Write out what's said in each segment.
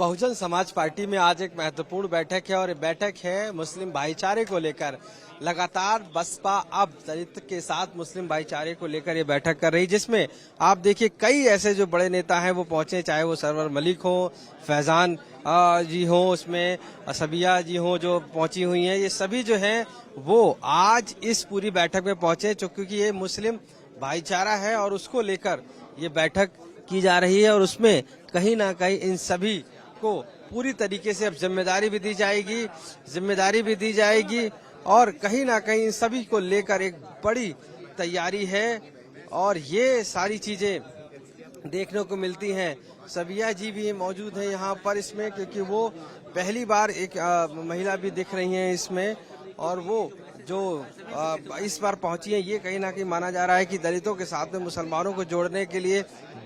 Bahujan Samaj party में आज एक महत्वपूर्ण बैठक है और ये बैठक है मुस्लिम भाईचारे को लेकर। लगातार बसपा अब दलित के साथ मुस्लिम भाईचारे को लेकर ये बैठक कर रही, जिसमें आप देखिए कई ऐसे जो बड़े नेता हैं वो पहुंचे, चाहे वो सरवर मलिक हो, फैजान जी हो, उसमें सबिया जी हो जो पहुंची हुई हैं। ये सभी जो हैं वो आज इस पूरी बैठक में पहुंचे क्योंकि ये मुस्लिम भाईचारा है और उसको लेकर ये बैठक की जा रही है और उसमें कहीं ना कहीं इन सभी को पूरी तरीके से अब जिम्मेदारी भी दी जाएगी और कहीं ना कहीं इन सभी को लेकर एक बड़ी तैयारी है और ये सारी चीजें देखने को मिलती हैं। सबिया जी भी मौजूद हैं यहाँ पर इसमें, क्योंकि वो पहली बार एक महिला भी दिख रही हैं इसमें और वो जो इस बार पहुंची है, ये कहीं ना कहीं माना जा रहा है कि दलितों के साथ में मुसलमानों को जोड़ने के लिए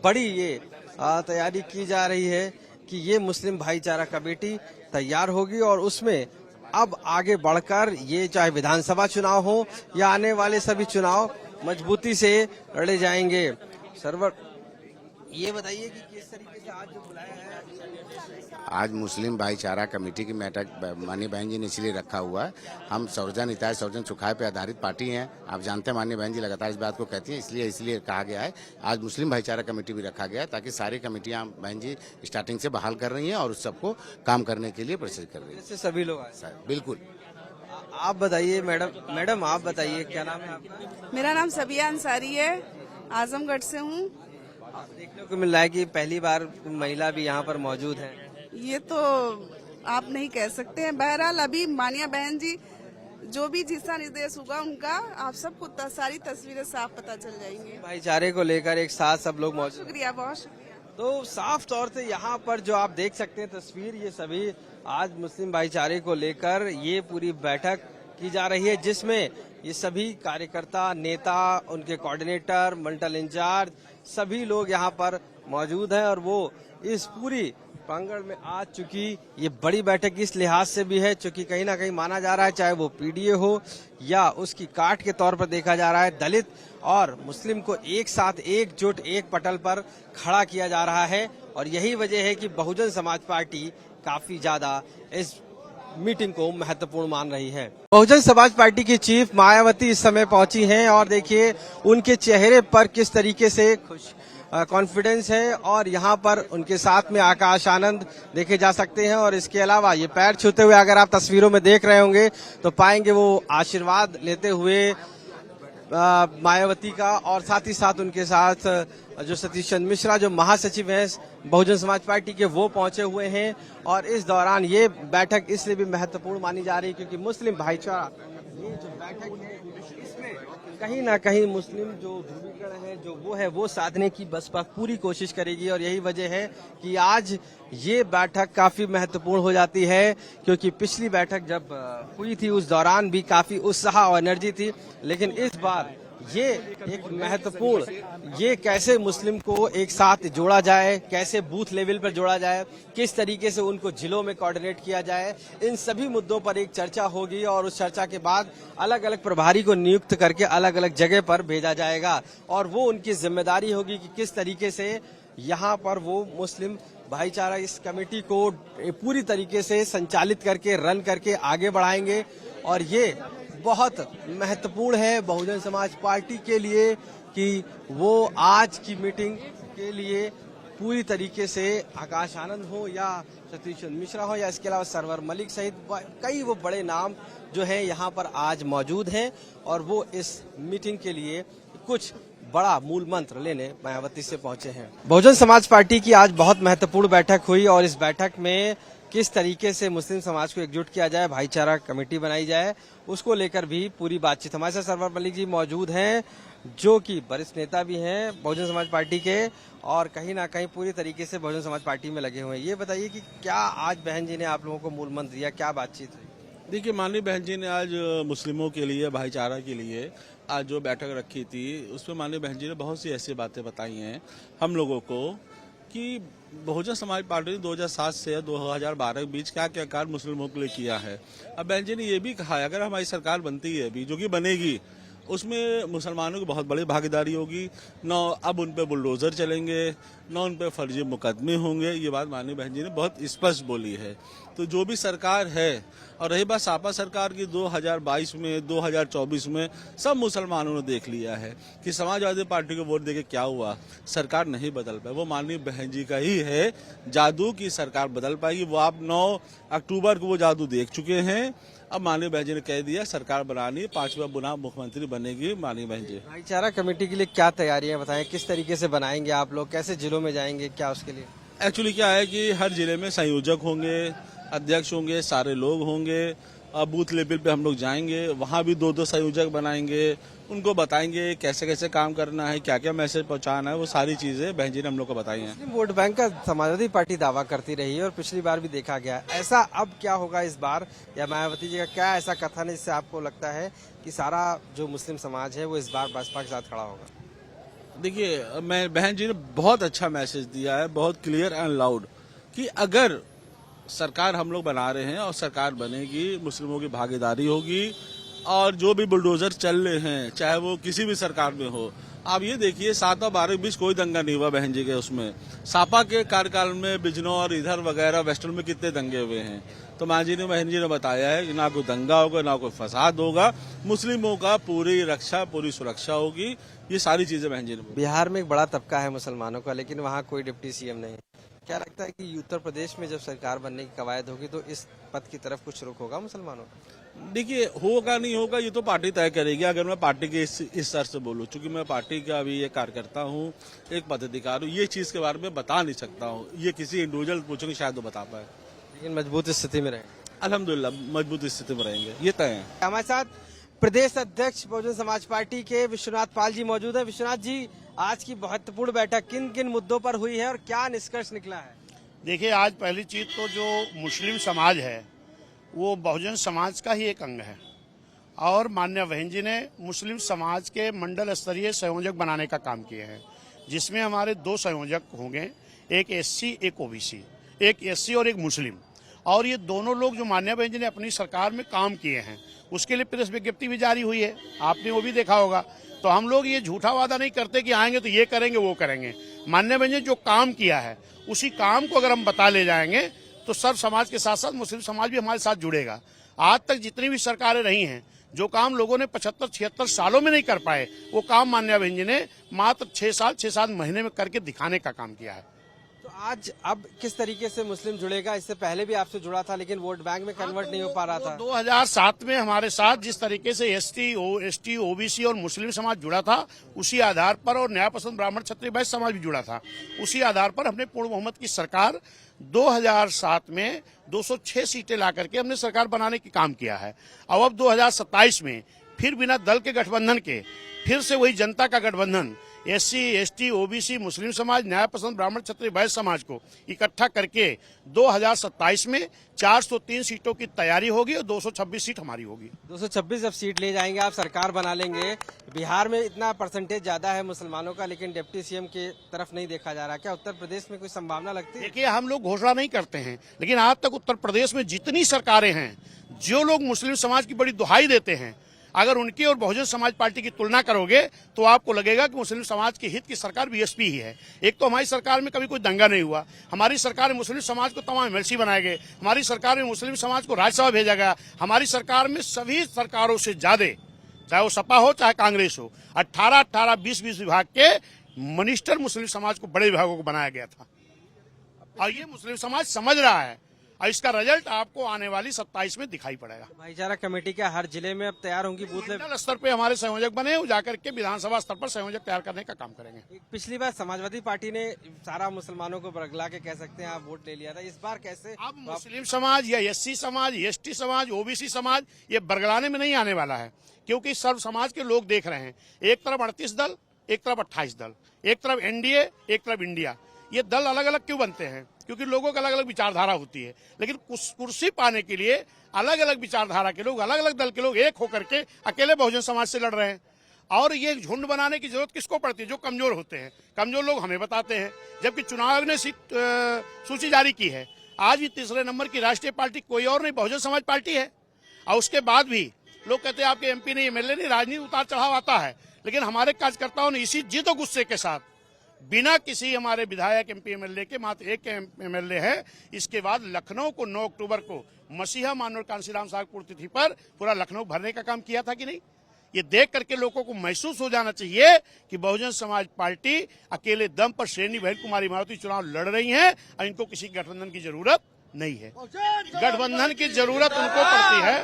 बड़ी ये तैयारी की जा रही है कि ये मुस्लिम भाईचारा कमेटी तैयार होगी और उसमें अब आगे बढ़कर ये चाहे विधानसभा चुनाव हो या आने वाले सभी चुनाव मजबूती से लड़े जाएंगे। सरवर, ये बताइए कि किस तरीके से आज जो बुलाया है। आज मुस्लिम भाईचारा कमेटी की बैठक माननीय बहन जी ने इसलिए रखा हुआ है। हम सर्वजन हिताय सर्वजन सुखाय पे आधारित पार्टी हैं। आप जानते हैं माननीय बहन जी लगातार इस बात को कहती हैं, इसलिए कहा गया है आज मुस्लिम भाईचारा कमेटी भी रखा गया है ताकि सारी कमेटियां बहन जी स्टार्टिंग से बहाल कर रही हैं और उस सबको काम करने के लिए प्रेरित कर रही है। सभी लोग आए बिल्कुल। आप बताइए मैडम आप बताइए, क्या नाम है आपका? मेरा नाम सबिया अंसारी है, आजमगढ़ से हूँ। देखने को मिल रहा है कि पहली बार महिला भी यहाँ पर मौजूद है। ये तो आप नहीं कह सकते हैं। बहरहाल अभी मानिया बहन जी जो भी दिशा निर्देश होगा उनका आप सबको सारी तस्वीरें साफ पता चल जाएंगी। भाईचारे को लेकर एक साथ सब लोग मौजूद। शुक्रिया, बहुत शुक्रिया। तो साफ तौर से यहाँ पर जो आप देख सकते हैं तस्वीर, ये सभी आज मुस्लिम भाईचारे को लेकर ये पूरी बैठक की जा रही है, जिसमें ये सभी कार्यकर्ता, नेता, उनके कोऑर्डिनेटर, मंडल इंचार्ज सभी लोग यहाँ पर मौजूद हैं और वो इस पूरी प्रांगण में आ चुकी ये बड़ी बैठक इस लिहाज से भी है क्योंकि कहीं ना कहीं माना जा रहा है, चाहे वो पीडीए हो या उसकी काट के तौर पर देखा जा रहा है, दलित और मुस्लिम को एक साथ एकजुट एक पटल पर खड़ा किया जा रहा है और यही वजह है कि बहुजन समाज पार्टी काफी ज्यादा इस मीटिंग को महत्वपूर्ण मान रही है। बहुजन समाज पार्टी की चीफ मायावती इस समय पहुंची हैं और देखिए उनके चेहरे पर किस तरीके से कॉन्फिडेंस है और यहाँ पर उनके साथ में आकाश आनंद देखे जा सकते हैं और इसके अलावा ये पैर छूते हुए अगर आप तस्वीरों में देख रहे होंगे तो पाएंगे वो आशीर्वाद लेते हुए मायावती का और साथ ही साथ उनके साथ जो सतीश चंद्र मिश्रा जो महासचिव हैं बहुजन समाज पार्टी के, वो पहुंचे हुए हैं और इस दौरान ये बैठक इसलिए भी महत्वपूर्ण मानी जा रही है क्योंकि मुस्लिम भाईचारा ये जो बैठक है इसमें कहीं ना कहीं मुस्लिम जो ध्रुवीकरण है जो वो है वो साधने की बसपा पूरी कोशिश करेगी और यही वजह है कि आज ये बैठक काफी महत्वपूर्ण हो जाती है क्योंकि पिछली बैठक जब हुई थी उस दौरान भी काफी उत्साह और एनर्जी थी, लेकिन इस बार ये एक महत्वपूर्ण ये कैसे मुस्लिम को एक साथ जोड़ा जाए, कैसे बूथ लेवल पर जोड़ा जाए, किस तरीके से उनको जिलों में कोऑर्डिनेट किया जाए, इन सभी मुद्दों पर एक चर्चा होगी और उस चर्चा के बाद अलग अलग प्रभारी को नियुक्त करके अलग अलग जगह पर भेजा जाएगा और वो उनकी जिम्मेदारी होगी कि किस तरीके से यहाँ पर वो मुस्लिम भाईचारा इस कमेटी को पूरी तरीके से संचालित करके रन करके आगे बढ़ाएंगे और ये बहुत महत्वपूर्ण है बहुजन समाज पार्टी के लिए कि वो आज की मीटिंग के लिए पूरी तरीके से आकाश आनंद हो या सतीश चंद्र मिश्रा हो या इसके अलावा सरवर मलिक सहित कई वो बड़े नाम जो हैं यहाँ पर आज मौजूद हैं और वो इस मीटिंग के लिए कुछ बड़ा मूल मंत्र लेने मायावती से पहुंचे हैं। बहुजन समाज पार्टी की आज बहुत महत्वपूर्ण बैठक हुई और इस बैठक में किस तरीके से मुस्लिम समाज को एकजुट किया जाए, भाईचारा कमेटी बनाई जाए, उसको लेकर भी पूरी बातचीत। हमारे साथ सरवर मलिक जी मौजूद हैं जो कि वरिष्ठ नेता भी हैं बहुजन समाज पार्टी के और कहीं ना कहीं पूरी तरीके से बहुजन समाज पार्टी में लगे हुए हैं। ये बताइए कि क्या आज बहन जी ने आप लोगों को मूल मंत्र दिया, क्या बातचीत हुई? देखिए, माननीय बहन जी ने आज मुस्लिमों के लिए, भाईचारा के लिए आज जो बैठक रखी थी उसमें माननीय बहन जी ने बहुत सी ऐसी बातें बताई हैं हम लोगों को कि बहुजन समाज पार्टी ने 2007 से 2012 के बीच क्या क्या कार्य मुस्लिमों के लिए किया है। अब बहन जी ने ये भी कहा है अगर हमारी सरकार बनती है अभी, जो कि बनेगी, उसमें मुसलमानों की बहुत बड़ी भागीदारी होगी। न अब उन पे बुलडोजर चलेंगे, न उन पे फर्जी मुकदमे होंगे। ये बात माननीय बहन जी ने बहुत स्पष्ट बोली है। तो जो भी सरकार है, और रही बात सपा सरकार की 2022 में 2024 में सब मुसलमानों ने देख लिया है कि समाजवादी पार्टी को वोट देके क्या हुआ, सरकार नहीं बदल पाई। वो माननीय बहन जी का ही है जादू की सरकार बदल पाएगी। वो आप 9 अक्टूबर को वो जादू देख चुके हैं। अब माननीय बहन जी ने कह दिया सरकार बनानी, 5वां गुना मुख्यमंत्री बनेगी माननीय बहन जी। भाईचारा कमेटी के लिए क्या तैयारियां बताएं, किस तरीके से बनाएंगे आप लोग, कैसे जिलों में जाएंगे, क्या उसके लिए? एक्चुअली क्या है कि हर जिले में संयोजक होंगे, अध्यक्ष होंगे, सारे लोग होंगे। अब बूथ लेवल पे हम लोग जाएंगे, वहाँ भी 2-2 संयोजक बनाएंगे, उनको बताएंगे कैसे कैसे काम करना है, क्या क्या मैसेज पहुंचाना है। वो सारी चीजें बहन जी ने हम लोग को बताई हैं। मुस्लिम वोट बैंक का समाजवादी पार्टी दावा करती रही है और पिछली बार भी देखा गया। ऐसा अब क्या होगा इस बार, या मायावती जी का क्या ऐसा कथन है जिससे आपको लगता है कि सारा जो मुस्लिम समाज है वो इस बार भाजपा के साथ खड़ा होगा? देखिए, मैं बहन जी ने बहुत अच्छा मैसेज दिया है, बहुत क्लियर एंड लाउड, कि अगर सरकार हम लोग बना रहे हैं और सरकार बनेगी, मुस्लिमों की भागीदारी होगी, और जो भी बुलडोजर चल रहे हैं चाहे वो किसी भी सरकार में हो। आप ये देखिए 7 और 12 के बीच कोई दंगा नहीं हुआ बहन जी के उसमें। सापा के कार्यकाल में बिजनौर इधर वगैरह वेस्टर्न में कितने दंगे हुए हैं। तो बहन जी ने बताया है कि ना कोई दंगा होगा, ना कोई फसाद होगा, मुस्लिमों का पूरी रक्षा, पूरी सुरक्षा होगी। ये सारी चीजें बहन जी ने। बिहार में एक बड़ा तबका है मुसलमानों का, लेकिन वहाँ कोई डिप्टी सीएम नहीं है। क्या लगता है कि उत्तर प्रदेश में जब सरकार बनने की कवायद होगी तो इस पद की तरफ कुछ रुख होगा मुसलमानों का? देखिए, होगा नहीं होगा ये तो पार्टी तय करेगी। अगर मैं पार्टी के इस स्तर से बोलूं, चूंकि मैं पार्टी का भी ये कार्यकर्ता हूं, एक पदाधिकारी हूं, ये चीज के बारे में बता नहीं सकता हूं। ये किसी इंडिविजुअल पूछेंगे शायद वो बता पाए। लेकिन मजबूत स्थिति में रहेंगे, अल्हम्दुलिल्लाह मजबूत स्थिति में रहेंगे, ये तय है। हमारे साथ प्रदेश अध्यक्ष बहुजन समाज पार्टी के विश्वनाथ पाल जी मौजूद है। विश्वनाथ जी, आज की महत्वपूर्ण बैठक किन किन मुद्दों पर हुई है और क्या निष्कर्ष निकला है? देखिए, आज पहली चीज तो जो मुस्लिम समाज है वो बहुजन समाज का ही एक अंग है, और माननीय बहन जी ने मुस्लिम समाज के मंडल स्तरीय संयोजक बनाने का काम किए हैं, जिसमें हमारे 2 संयोजक होंगे, एक एससी एक ओबीसी, एक एससी और एक मुस्लिम। और ये दोनों लोग जो माननीय बहन जी ने अपनी सरकार में काम किए हैं उसके लिए प्रेस विज्ञप्ति भी जारी हुई है, आपने वो भी देखा होगा। तो हम लोग ये झूठा वादा नहीं करते कि आएंगे तो ये करेंगे वो करेंगे। माननीय बहन जी जो काम किया है उसी काम को अगर हम बता ले जाएंगे तो सर्व समाज के साथ साथ मुस्लिम समाज भी हमारे साथ जुड़ेगा। आज तक जितनी भी सरकारें रही हैं, जो काम लोगों ने 75-76 सालों में नहीं कर पाए, वो काम माननीय बहन जी ने मात्र 6-7 महीने में करके दिखाने का काम किया है। तो आज अब किस तरीके से मुस्लिम जुड़ेगा? इससे पहले भी आपसे जुड़ा था लेकिन वोट बैंक में कन्वर्ट नहीं हो पा रहा था। 2007 में हमारे साथ जिस तरीके से एसटी ओबीसी और मुस्लिम समाज जुड़ा था, उसी आधार पर, और न्याय पसंद ब्राह्मण क्षत्रिय वैश्य समाज भी जुड़ा था, उसी आधार पर हमने पूर्ण बहुमत की सरकार 2007 में 206 सीटें ला करके हमने सरकार बनाने की काम किया है। अब 2027 में फिर बिना दल के गठबंधन के फिर से वही जनता का गठबंधन एससी एसटी ओबीसी मुस्लिम समाज न्याय पसंद ब्राह्मण क्षत्रिय वैश्य समाज को इकट्ठा करके 2027 में 403 सीटों की तैयारी होगी और 226 सीट हमारी होगी। 226 जब सीट ले जाएंगे आप, सरकार बना लेंगे। बिहार में इतना परसेंटेज ज्यादा है मुसलमानों का, लेकिन डिप्टी सीएम की तरफ नहीं देखा जा रहा। क्या उत्तर प्रदेश में कोई संभावना लगती है? देखिए, हम लोग घोषणा नहीं करते हैं, लेकिन आज तक उत्तर प्रदेश में जितनी सरकारें हैं, जो लोग मुस्लिम समाज की बड़ी दुहाई देते हैं, अगर उनकी और बहुजन समाज पार्टी की तुलना करोगे तो आपको लगेगा कि मुस्लिम समाज के हित की सरकार बीएसपी ही है। एक तो हमारी सरकार में कभी कोई दंगा नहीं हुआ, हमारी सरकार में मुस्लिम समाज को तमाम एमएलसी बनाए गए, हमारी सरकार में मुस्लिम समाज को राज्यसभा भेजा गया, हमारी सरकार में सभी सरकारों से ज्यादा, चाहे वो सपा हो चाहे कांग्रेस हो, 18-18, 20-20 विभाग के मिनिस्टर मुस्लिम समाज को बड़े विभागों को बनाया गया था। और ये मुस्लिम समाज समझ रहा है, और इसका रिजल्ट आपको आने वाली 27 में दिखाई पड़ेगा। भाईचारा कमेटी क्या हर जिले में अब तैयार होंगी? बूथ मंडल स्तर पे हमारे संयोजक बने, वो जाकर के विधानसभा स्तर पर संयोजक तैयार करने का काम करेंगे। पिछली बार समाजवादी पार्टी ने सारा मुसलमानों को बरगला के कह सकते हैं आप वोट ले लिया था, इस बार कैसे? अब मुस्लिम समाज या एससी समाज, एसटी समाज, ओबीसी समाज ये बरगलाने में नहीं आने वाला है, क्योंकि सर्व समाज के लोग देख रहे हैं। एक तरफ 38 दल, एक तरफ 28 दल, एक तरफ एनडीए, एक तरफ इंडिया। ये दल अलग अलग क्यों बनते हैं? क्योंकि लोगों की अलग अलग विचारधारा होती है, लेकिन कुर्सी पाने के लिए अलग अलग विचारधारा के लोग, अलग अलग दल के लोग एक होकर के अकेले बहुजन समाज से लड़ रहे हैं। और ये झुंड बनाने की जरूरत किसको पड़ती है? जो कमजोर होते हैं। कमजोर लोग हमें बताते हैं, जबकि चुनाव आयोग ने सूची जारी की है। आज भी तीसरे नंबर की राष्ट्रीय पार्टी कोई और नहीं, बहुजन समाज पार्टी है। और उसके बाद भी लोग कहते हैं आपके एमपी नहीं, एमएलए नहीं, राजनीति उतार चढ़ाव आता है, लेकिन हमारे कार्यकर्ताओं ने इसी जिद और गुस्से के साथ बिना किसी हमारे विधायक एमपी एमएलए के, मात्र एक एमएलए है, इसके बाद लखनऊ को 9 अक्टूबर को मसीहा मानव कांशीराम साहब पुण्यतिथि पर पूरा लखनऊ भरने का काम किया था कि नहीं। ये देख करके लोगों को महसूस हो जाना चाहिए कि बहुजन समाज पार्टी अकेले दम पर श्रेणी बहन कुमारी मायावती चुनाव लड़ रही हैं और इनको किसी गठबंधन की जरूरत नहीं है। गठबंधन की जरूरत उनको पड़ती है,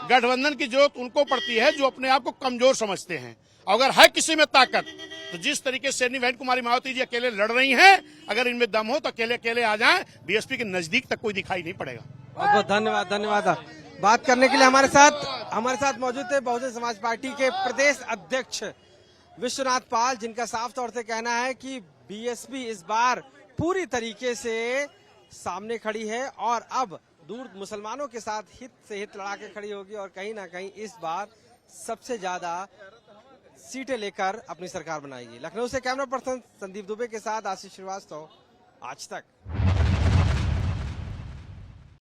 गठबंधन की जरूरत उनको पड़ती है जो अपने आप को कमजोर समझते हैं। अगर है किसी में ताकत तो जिस तरीके से श्रेणी बहन कुमारी मायावती जी अकेले लड़ रही हैं, अगर इनमें दम हो तो अकेले अकेले आ जाएं, बीएसपी के नजदीक तक कोई दिखाई नहीं पड़ेगा। बहुत बहुत धन्यवाद, धन्यवाद। बात करने के लिए हमारे साथ मौजूद थे बहुजन समाज पार्टी के प्रदेश अध्यक्ष विश्वनाथ पाल, जिनका साफ तौर से कहना है कि बीएसपी इस बार पूरी तरीके से सामने खड़ी है और अब दूर मुसलमानों के साथ हित से हित लड़ा के खड़ी होगी और कहीं ना कहीं इस बार सबसे ज्यादा सीटें लेकर अपनी सरकार बनाएगी। लखनऊ से कैमरा पर्सन संदीप दुबे के साथ आशीष श्रीवास्तव, आज तक।